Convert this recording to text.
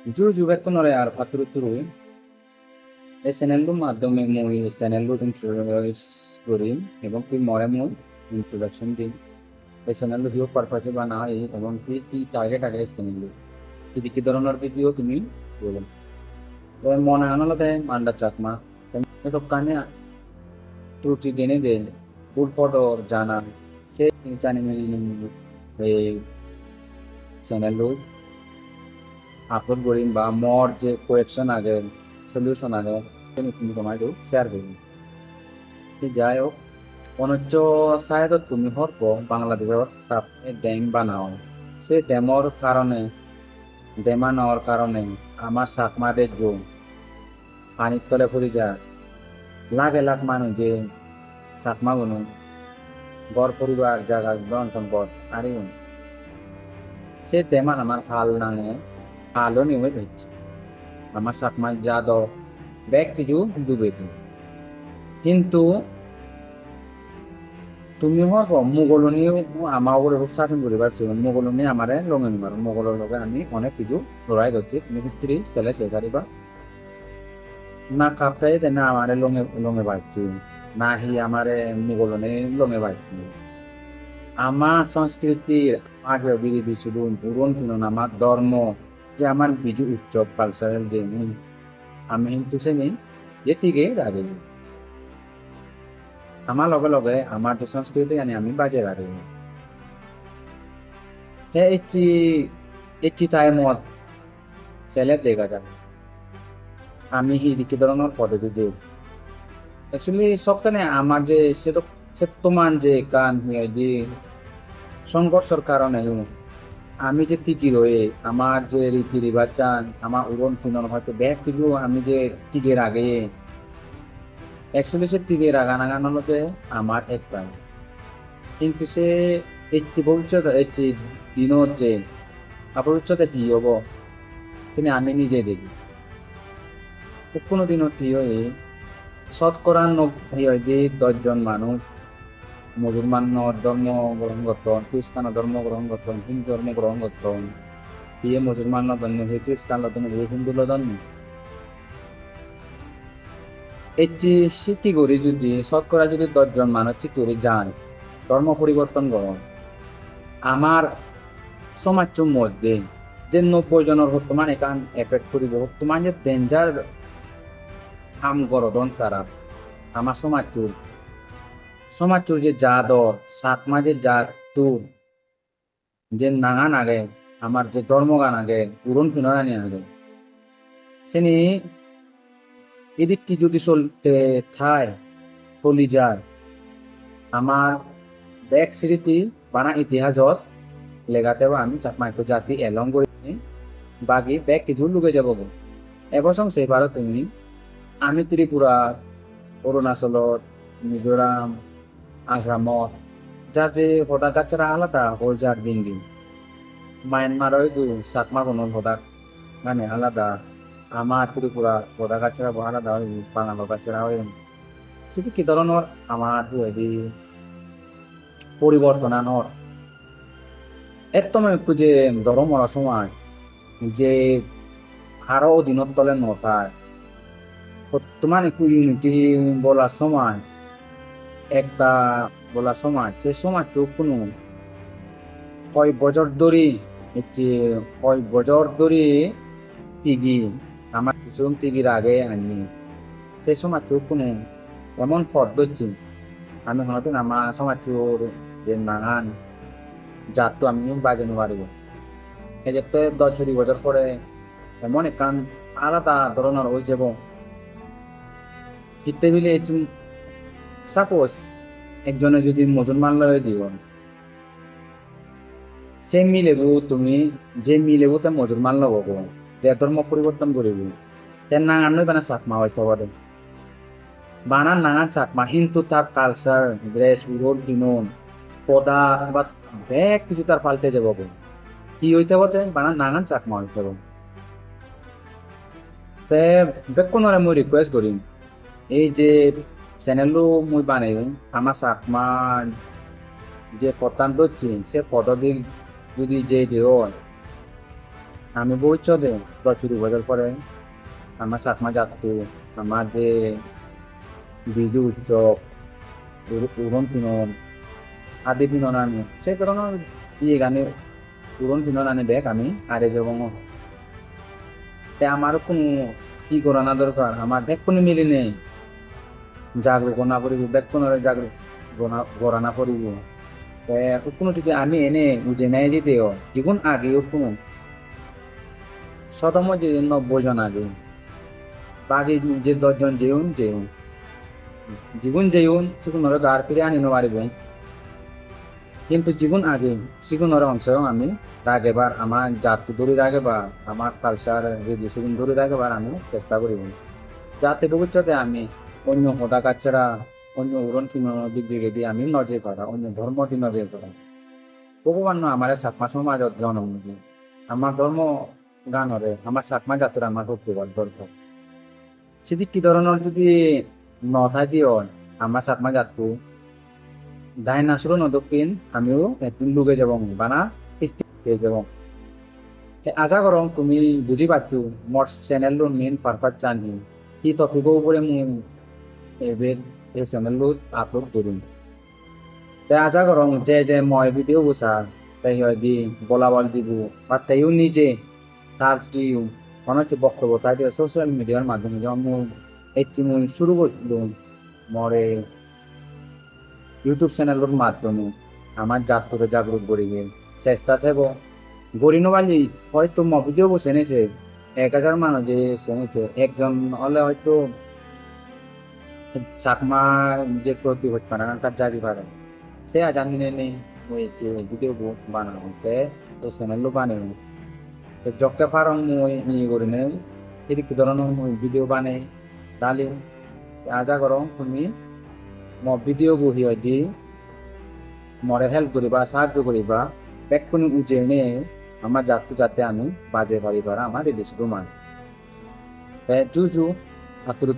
জুড়ে জুড়ে কোনো আর পাত্র তুরু এই চ্যানেলটির মাধ্যমে মই এই চ্যানেলটি ইন্ট্রোডিউস করি এবং কি মরে মই ইন্ট্রোডাকশন দিই এই চ্যানেলটি ভিউ পারপাসে বানা হয় এবং কি টার্গেট আগে এই চ্যানেলটি কি কি ধরনের ভিডিও তুমি বলো মনে আনলতে মান্ডা চাকমা তো কানে ত্রুটি দেনে দে ভুল পদর জানা সে জানি এই চ্যানেলটি আপলোড করিম বা মোর যে কোয়েকশন আগে সলিউশন আগে তুমি তোমাকে শেয়ার করিম যাই হোক অনচ্য চাইত তুমি হরপ বাংলাদেশের ড্যাম বানাও সেই ড্যামর কারণে ড্যামানোর কারণে আমার চাকমাদের জো পানির তলে পড়ে যায় লাখ লাখ মানুষ যে চাকমা গুনো গড় পরিবার জায়গা ধন সম্পদ আরে সে ড্যামান আমার হাল নাঙে হালও নিয়ে দিচ্ছে আমার চাকমা যা দ ব্যাগ কিছু ডুবে দিই কিন্তু তুমি হওয়ার পর মোগলনীও আমার উপরে খুব শাসন করে পারছি মোগলনী আমারে লঙে নিবার মোগলের লগে আমি অনেক কিছু লড়াই করছি তুমি স্ত্রী ছেলে সে পারিবা না কাপড়াই না আমারে লঙে লঙে পাচ্ছি না হি আমারে মোগলনী লঙে পাচ্ছি আমার সংস্কৃতির আগে বিরোধী শুধু পুরন শুনুন আমার ধর্ম যে আমার বিজু উৎসব কালচারাল যে আমি কিন্তু সে নেই এটিকে রাখি আমার লগে লগে আমার যে সংস্কৃতি আনি আমি বাজে রাখি এটি এটি টাইমত ছেলে দেখা যায় আমি কি ধরনের পদ্ধতি যে অ্যাকচুয়ালি সবখানে আমার যে সেতমান যে গান হয়ে যে সংঘর্ষের কারণে আমি যে টিকি রয়ে আমার যে রীতি রিবাজ চান আমার উড়ন ফিনন হয়তো ব্যাগ কিছু আমি যে টিকের আগে অ্যাকচুয়ালি সে টিকের আগা নাগান হতে আমার এক প্রাণ কিন্তু সে এচ্ছি ভবিষ্যৎ এচ্ছি দিনত যে ভবিষ্যতে কি হব তিনি আমি নিজে দেখি কোনো দিনও কি হয়ে শতকরা 90 মানুষ মুসলমান ধর্ম গ্রহণ করতেন খ্রিস্টান ধর্ম গ্রহণ করতেন হিন্দু ধর্ম গ্রহণ করতেন বিয়ে মুসলমান ধর্ম হে খ্রিস্টান ধর্ম হে হিন্দু ধর্ম এটি স্বীকৃতি করি যদি শতকরা যদি 10 জন মানুষ ঠিক করে যান ধর্ম পরিবর্তন করুন আমার সমাজের মধ্যে যে 90 জনের বর্তমান এখান এফেক্ট করিব বর্তমান যে ডেঞ্জার কাম করদন তারা আমার সমাজের যে জাদর সাতমা যে জাতুর যে নাঙান আগে আমার যে ধর্মগান আগে উড়ন ফিনরানি আগে সেনি এদিকটি যদি চলতে থায় চলি যায় আমার দেখ স্মৃতি বানা ইতিহাসত লেগাতেও আমি চাকমা একটু জাতি এলং করে বাকি ব্যাগ কিছু লুকে যাব এবছর সেইবারও তুমি আমি ত্রিপুরা অরুণাচলত মিজোরাম আসামত যার যে হঠাৎ গাছরা আলাদা ওর যার দিন দিন মায়ানমারও চাকমা কোনো হঠাৎ মানে আলাদা আমার ত্রিপুরা হঠাৎ গাছরা আলাদা হয় বাঙালো গাছরা হয় সেটা কি ধরনের আমার পরিবর্তন আনর একদম একটু যে ধর্মর সময় যে আরো অধীনত তলে নতায় বর্তমান একটু ইউনিটি বলার সময় একটা বলার সময় সে সমাজ কোনো কয় বছর ধরে হচ্ছে কয় বছর ধরে টিগি আমার কিছু টিগির আগে আনি সেই সমাজ কোনো এমন পদ্ধতি আমি হয়তো আমার সমাজের যে নানান জাত তো আমি বাজে পারিব এই যে 10-20 বছর পরে এমন একখান আলাদা ধরনের হয়ে যাব জিততে মিলে সাপোজ একজনে যদি মুসলমান লয়ে দিব সে মিলেব তুমি যে মিলেব তা মুসলমান লব যে ধর্ম পরিবর্তন করিব তে নাঙান নই বানা চাকমা হইতে পারে বানান নাঙান চাকমা কিন্তু তার কালচার ড্রেস উড়োর দিনন পদা বা ব্যাগ কিছু তার পাল্টে যাব কি হইতে পারে বানান নাঙান চাকমা হইতে পারে তে বেকনরে মই রিকোয়েস্ট করিম এই যে চ্যানেলও মই বানাই আমার চাকমা যে প্রত্যন্ত সে পদ্ধতি যদি যে দিও আমি ভবিষ্যতে 10-20 বছর পরে আমার চাকমা জাতটো আমার যে বিজু উৎসব উড়ন পিনন আদি পিনন আমি সেই ধরনের ইয়ে গানে উড়ন পিনন আনি দেখ আমি আরে যাব তে আমারও কোনো কি করা না দরকার আমার দেখ কোনো মিলি নেই জাগরুক না করিব দেখ কোনো জাগরুক গড়া না করিব তে কোনো যদি আমি এনে বুঝে নাই দিতেও যেগুন আগেও কোনো শতম যে 90 জন আগে বাকি যে 10 জন যেউন যেগুন সেগুন ওরা গার ফিরে আনি পারিব কিন্তু যেগুন আগে সেগুন ওরা অংশ আমি রাগেবার আমার জাতকে ধরে রাখেবার আমার কালচার সেগুন ধরে রাখেবার আমি চেষ্টা করিব যাতে ভবিষ্যতে আমি অন্য হতা কাচ্চারা অন্য উড়ন কিনোর দিক দিকে দিয়ে আমি নজর করা অন্য ধর্মটি নজর করা ভগবান আমার সাতমা সমাজ জন্ম আমার ধর্ম গানরে আমার সাতমা জাতের আমার ভক্তিবার দরকার সেদিক কি ধরনের যদি নথায় দিও আমার সাতমা জাতটো দায় না শুরু নদক্ষিণ আমিও একদিন লুকে যাব বানা পেয়ে যাব আশা করো তুমি বুঝি পাচ্ছো মোর চ্যানেলর মেন পারপাস জানি কি টপিক উপরে মুই এবার এই চ্যানেলটো আপলোড কৰিম তাই আশা করো যে মই ভিডিও বসা তাই হয় দি বলাবল দিব বা তাইও নিজে তার যদি মনে হচ্ছে বক্তব্য তাই দিয়ে সোশ্যাল মিডিয়ার মাধ্যমে যেমন মুই শুরু করলাম মরে ইউটিউব চ্যানেলের মাধ্যমে আমার জাতকে জাগরুক করিবে চেষ্টা থাকব গরিনো বালি হয়তো ভিডিও বসে এনেছে 1000 মানুষ যে শুনেছে একজন হলে হয়তো চাকমা যে প্রতি হতে পারে না তার জারি পারে সে জানি নেই হয়েছে ভিডিও বানাতে এই চ্যানেলও বানাই জকে পারং মই ইয়ে করি নেই এদিক ধরনের মই ভিডিও বানাই তাহলে আশা করো তুমি ভিডিও বহি দি মরে হেল্প করিবা সাহায্য করিবা বেক্ষণি উজে এনে আমার জাতটো যাতে আমি বাজে পারিবার আমার এই দেশ রোমান জু হাতুরু